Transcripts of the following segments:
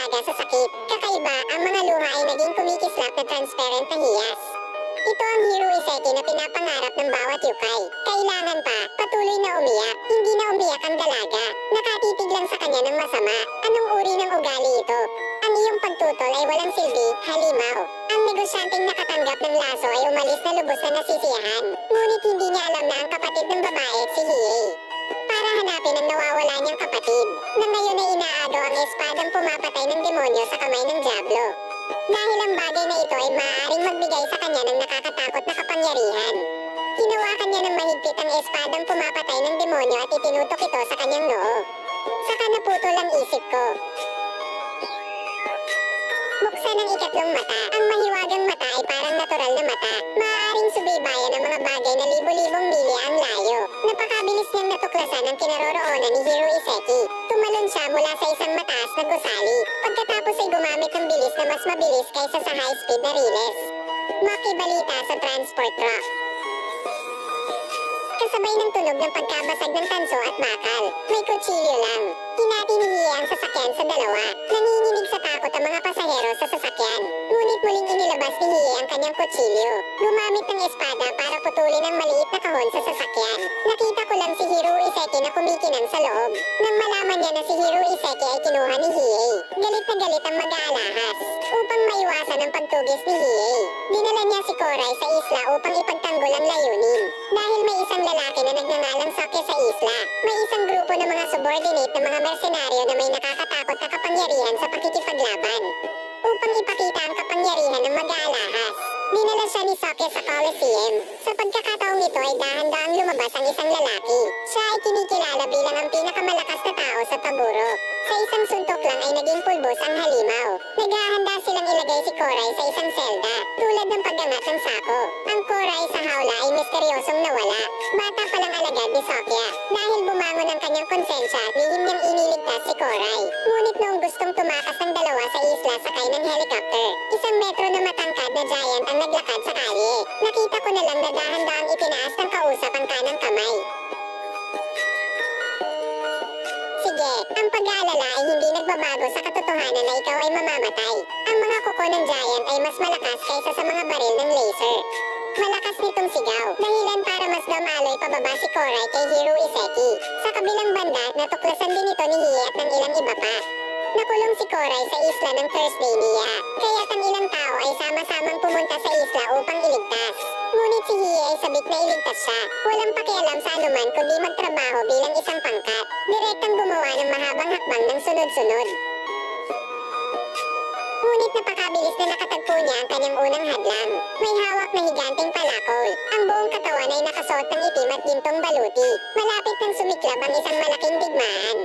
alaga sa sakit. Kakaiba, ang mga luha ay naging kumikislap na transparent na hiyas. Ito ang hero iseki na pinapangarap ng bawat yukay. Kailangan pa, patuloy na umiyak. Hindi na umiyak ang dalaga. Nakatitig lang sa kanya ng masama. Anong uri ng ugali ito? Ang iyong pagtutol ay walang silbi, halimaw. Ang negosyanteng nakatanggap ng laso ay umalis na lubos na nasisiyahan. Ngunit hindi niya alam na ang kapatid ng babae, si Hiei. Para hanapin ang nawawala niyang kapatid, na ngayon ay inaagaw ang espadang pumapatay ng demonyo sa kamay ng Diablo. Dahil ang bagay na ito ay maaaring magbigay sa kanya ng nakakatakot na kapangyarihan. Hinawakan niya ng mahigpit ang espadang pumapatay ng demonyo at itinutok ito sa kanyang noo. Saka naputol ang isip ko. Buksan ang ikatlong mata. Ang mahiwagang mata ay parang natural na mata. Maaaring subaybayan ang mga bagay na libo-libong milya ang layo. Napakabilis niyang natuklasan ang kinaroroonan ni Hiro Iseki. Tumalon siya mula sa isang mataas na gusali. Pagkatapos ay gumamit ng bilis na mas mabilis kaysa sa high-speed na riles. Makibalita sa transport truck. Kasabay ng tunog ng pagkabasag ng tanso at bakal. May kutsilyo lang. Hinati ni Hiei ang sasakyan sa dalawa. Nanginginig sa takot ang mga pasahero sa sasakyan. Ngunit muling inilabas ni Hiei ang kanyang kutsilyo. Gumamit ng espada para putulin ang maliit na kahon sa sasakyan. Nakita ko lang si Hiro Iseki na kumikinang sa loob. Nang malaman niya na si Hiro Iseki ay kinuha ni Hiei, galit na galit ang mag-aalahas. Upang maiwasan ang pagtugis ni Hiei, dinala niya si Koray sa isla upang ipagtanggol ang layunin. Dahil may isang lalaki na nagngangalang Sake sa isla, may isang grupo ng mga subordinate na mga mersenaryo na may nakakatakot na kapangyarihan sa pakikipaglaban. Upang ipakita ang kapangyarihan ng mag-aalahas, dinala siya ni Sake sa Coliseum. Sa pagkakataong ito ay dahan-dahang lumabas ang isang lalaki. Siya ay kinikilala bilang ang pinakamalakas na tao sa paburo. Sa isang suntok lang ay naging pulbos ang halimaw. Naghahanda silang ilagay si Koray sa isang selda, tulad ng paggangat ng sako. Ang Koray sa hawla ay misteryosong nawala. Bata pa lang alagad ni Sokya. Dahil bumangon ang kanyang konsensya, lihim niyang iniligtas si Koray. Ngunit noong gustong tumakas ng dalawa sa isla sakay ng helicopter, isang metro na matangkad na giant ang naglakad sa kalye. Nakita ko na lang na dahan-dahang itinaas ng kausap ang kanang kamay. Sige, ang pag-aalala ay hindi nagbabago sa katotohanan na ikaw ay mamamatay. Ang mga kuko ng giant ay mas malakas kaysa sa mga baril ng laser. Malakas nitong sigaw, dahilan para mas dumaloy pababa si Koray kay Hiro Iseki. Sa kabilang banda, natuklasan din ito ni Hiei at ng ilang iba pa. Nakulong si Koray sa isla ng Thursday niya, kaya't ang ilang tao ay sama-samang pumunta sa isla upang iligtas. Ngunit si Hiei ay sabik na iligtas siya. Walang pakialam sa anuman kundi magtrabaho bilang isang pangkat. Direktang gumawa ng mahabang hakbang ng sunod-sunod. Ngunit napakabilis na nakatagpo niya ang kanyang unang hadlang. May hawak na higanting palakol. Ang buong katawan ay nakasuot ng itim at gintong baluti. Malapit nang sumiklab ang isang malaking digmaan.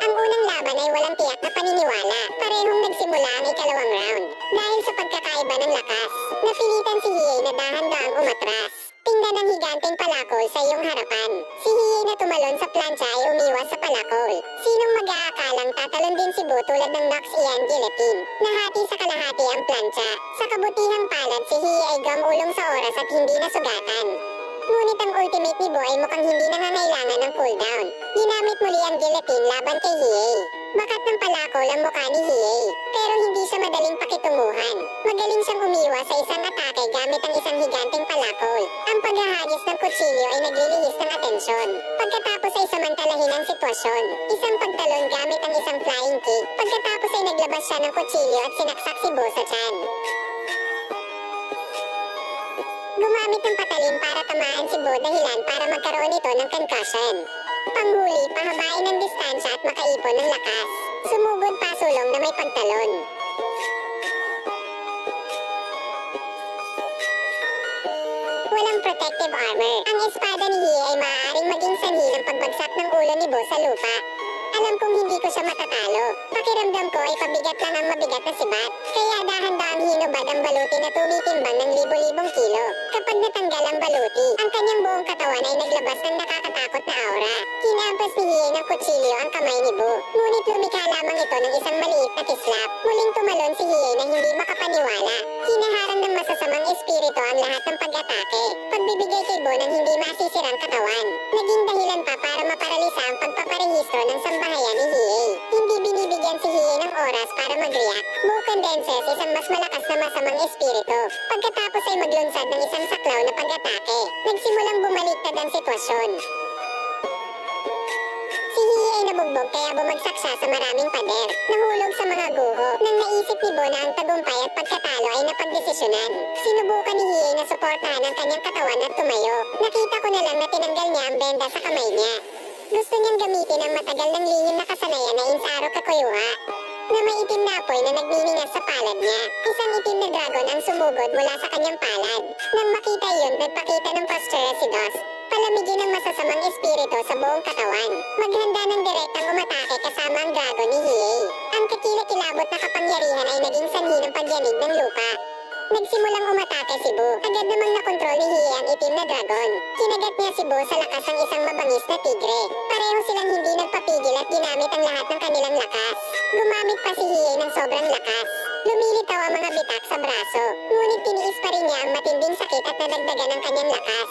Ang unang laban ay walang tiyak na paniniwala. Parehong nagsimula ang ikalawang round. Dahil sa pagkakaiba ng lakas, napilitan si Hiei na dahan-dahang umatras. Tingnan ang higanteng palakol sa iyong harapan. Si Hiei na tumalon sa plancha ay umiwas sa palakol. Sinong mag-aakalang tatalon din si Bu tulad ng Nox Ian Guillotine? Nahati sa kalahati ang plancha. Sa kabutihang palad si Hiei ay gumulong sa oras at hindi nasugatan. Ngunit ang ultimate ni Bu ay mukhang hindi nangangailangan ng cooldown. Ginamit muli ang guillotine laban kay Hiei. Bakat ng palakol ang mukha ni Hiei, pero hindi siya madaling pakitunguhan. Magaling siyang umiwas sa isang atake gamit ang isang higanteng palakol. Ang paghahagis ng kutsilyo ay naglilihis ng atensyon. Pagkatapos ay samantalahin ang sitwasyon. Isang pagtalon gamit ang isang flying kick. Pagkatapos ay naglabas siya ng kutsilyo at sinaksak si Bu sa tiyan. Gumamit ng patalim para tamaan si Bu dahilan para magkaroon ito ng concussion. Panghuli, pahabain ng distansya at makaipon ng lakas. Sumugod pasulong na may pagtalon. Walang protective armor. Ang espada ni Hiei ay maaaring maging sanhi ng pagbagsak ng ulo ni Bu sa lupa. Alam kong hindi ko siya matatalo. Pakiramdam ko ay pabigat lang ang mabigat na sibat. Kaya dahan-dahang hinubad ang baluti na tumitimbang ng libo-libong kilo. Kapag natanggal ang baluti, ang kanyang buong katawan ay naglabas ng nakakatakot na aura. Kinampas ni Hiei ng kutsilyo ang kamay ni Bu. Ngunit lumikha lamang ito ng isang maliit na kislap. Muling tumalon si Hiei na hindi makapaniwala. Hinaharang ng masasamang espiritu ang lahat ng pag-atake. ibibigay kay Bo ng hindi masisirang katawan. Naging dahilan pa para maparalisa ang pagpaparehistro ng sambahayan ni Hiei. Hindi binibigyan si Hiei ng oras para mag-react. Bo condenses isang mas malakas na masamang espiritu. Pagkatapos ay maglunsad ng isang saklaw na pag-atake. Nagsimulang bumaliktad ang sitwasyon. Si Hiei ay nabugbog kaya bumagsak siya sa maraming pader. Nahulog sa mga guho. Nang naisip ni Bo na ang tagumpay at pagkatalo ay napagdesisyonan. Sinubukan ni Hiei na suportahan ang kanyang katawan at tumayo. Nakita ko na lang na tinanggal niya ang benda sa kamay niya. Gusto niyang gamitin ang matagal ng lihim na kasanayan na Insaro Kakuyuha. Na may itim na apoy na nagniningas sa palad niya. Isang itim na dragon ang sumugod mula sa kanyang palad. Nang makita yun, nagpakita ng posture si Dos. Palamigin ang masasamang espiritu sa buong katawan. Maghanda ng direktang umatake kasama ang dragon ni Hiei. Ang kakilakilabot na kapangyarihan ay naging sanhi ng pagyanig ng lupa. Nagsimulang umatake si Bo. Agad namang nakontrol ni Hiei ang itim na dragon. Kinagat niya si Bo sa lakas ng isang mabangis na tigre. Pareho silang hindi nagpapigil at ginamit ang lahat ng kanilang lakas. Gumamit pa si Hiei ng sobrang lakas. Lumilitaw ang mga bitak sa braso. Ngunit tiniis pa rin niya ang matinding sakit at nadagdagan ang kanyang lakas.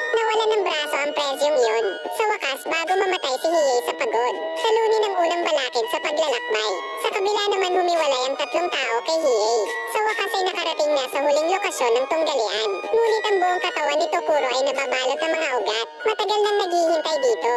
Nawalan ng braso ang presyong iyon. Sa wakas, bago mamatay si Hiei sa pagod, talunin ang unang balakid sa paglalakbay. Sa kabila naman humiwalay ang tatlong tao kay Hiei. Sa wakas ay nakarating na sa huling lokasyon ng tunggalian. Ngunit ang buong katawan ni Tokuro ay nababalot ng mga ugat. Matagal nang naghihintay dito.